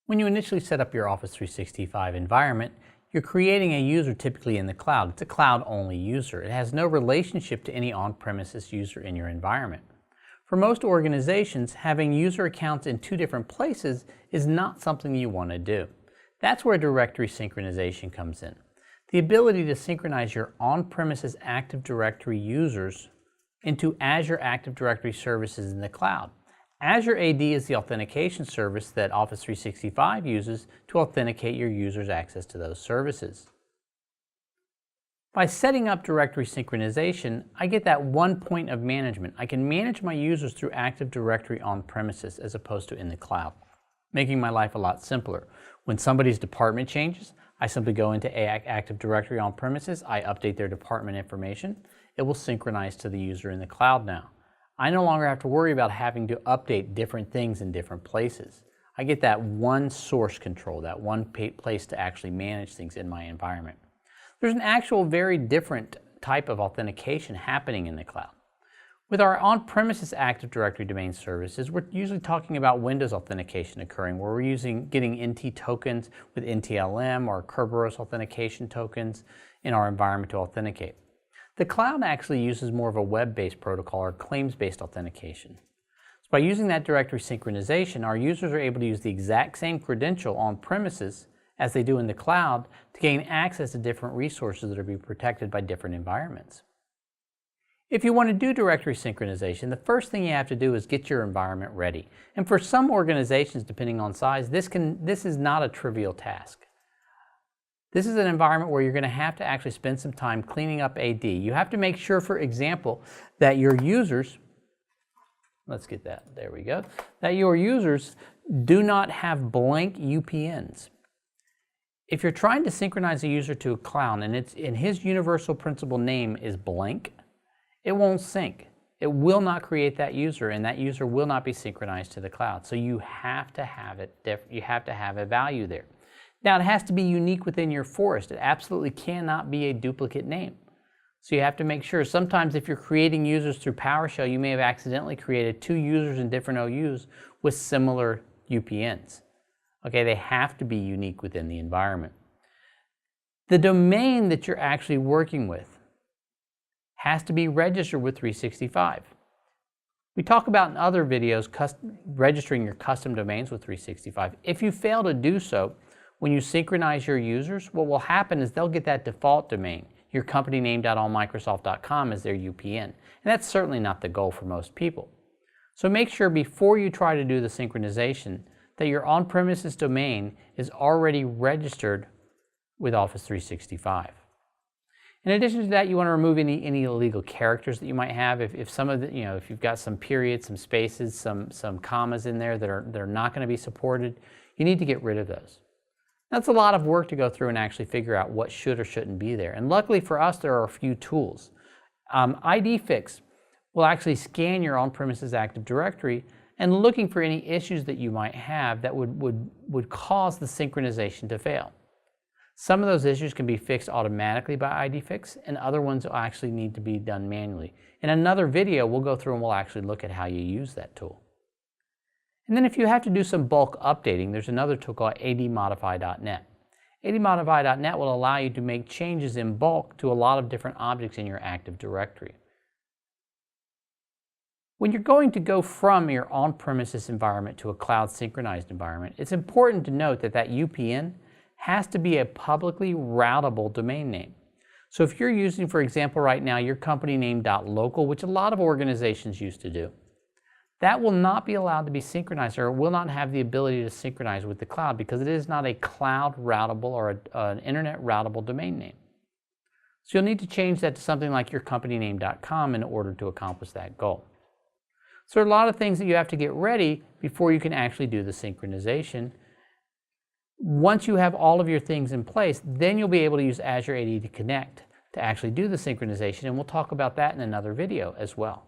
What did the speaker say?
When you initially set up your Office 365 environment, you're creating a user typically in the cloud. It's a cloud-only user. It has no relationship to any on-premises user in your environment. For most organizations, having user accounts in two different places is not something you want to do. That's where directory synchronization comes in. The ability to synchronize your on-premises Active Directory users into Azure Active Directory services in the cloud. Azure AD is the authentication service that Office 365 uses to authenticate your users' access to those services. By setting up directory synchronization, I get that one point of management. I can manage my users through Active Directory on-premises as opposed to in the cloud, making my life a lot simpler. When somebody's department changes, I simply go into Active Directory on-premises, I update their department information. It will synchronize to the user in the cloud now. I no longer have to worry about having to update different things in different places. I get that one source control, that one place to actually manage things in my environment. There's an actual very different type of authentication happening in the cloud. With our on-premises Active Directory domain services, we're usually talking about Windows authentication occurring, where we're getting NT tokens with NTLM or Kerberos authentication tokens in our environment to authenticate. The cloud actually uses more of a web-based protocol or claims-based authentication. So by using that directory synchronization, our users are able to use the exact same credential on premises as they do in the cloud to gain access to different resources that are being protected by different environments. If you want to do directory synchronization, the first thing you have to do is get your environment ready. And for some organizations, depending on size, this is not a trivial task. This is an environment where you're going to have to actually spend some time cleaning up AD. You have to make sure, for example, that your users, let's get that, there we go, that your users do not have blank UPNs. If you're trying to synchronize a user to a cloud and his universal principal name is blank, it won't sync. It will not create that user, and that user will not be synchronized to the cloud. So you have to have a value there. Now, it has to be unique within your forest. It absolutely cannot be a duplicate name. So you have to make sure. Sometimes if you're creating users through PowerShell, you may have accidentally created two users in different OUs with similar UPNs. Okay, they have to be unique within the environment. The domain that you're actually working with has to be registered with 365. We talk about in other videos registering your custom domains with 365. If you fail to do so, when you synchronize your users, what will happen is they'll get that default domain, your companyname.allmicrosoft.com, as their UPN. And that's certainly not the goal for most people. So make sure before you try to do the synchronization that your on-premises domain is already registered with Office 365. In addition to that, you want to remove any illegal characters that you might have. If some of the, if you've got some periods, some spaces, some commas in there that are not going to be supported, you need to get rid of those. That's a lot of work to go through and actually figure out what should or shouldn't be there. And luckily for us, there are a few tools. IDFix will actually scan your on-premises Active Directory and looking for any issues that you might have that would cause the synchronization to fail. Some of those issues can be fixed automatically by IDFix, and other ones will actually need to be done manually. In another video, we'll go through and we'll actually look at how you use that tool. And then if you have to do some bulk updating, there's another tool called admodify.net. admodify.net will allow you to make changes in bulk to a lot of different objects in your Active Directory. When you're going to go from your on-premises environment to a cloud synchronized environment, it's important to note that that UPN has to be a publicly routable domain name. So if you're using, for example, right now, your company name.local, which a lot of organizations used to do, that will not be allowed to be synchronized, or it will not have the ability to synchronize with the cloud because it is not a cloud routable or an internet routable domain name. So you'll need to change that to something like your companyname.com in order to accomplish that goal. So there are a lot of things that you have to get ready before you can actually do the synchronization. Once you have all of your things in place, then you'll be able to use Azure AD to connect to actually do the synchronization, and we'll talk about that in another video as well.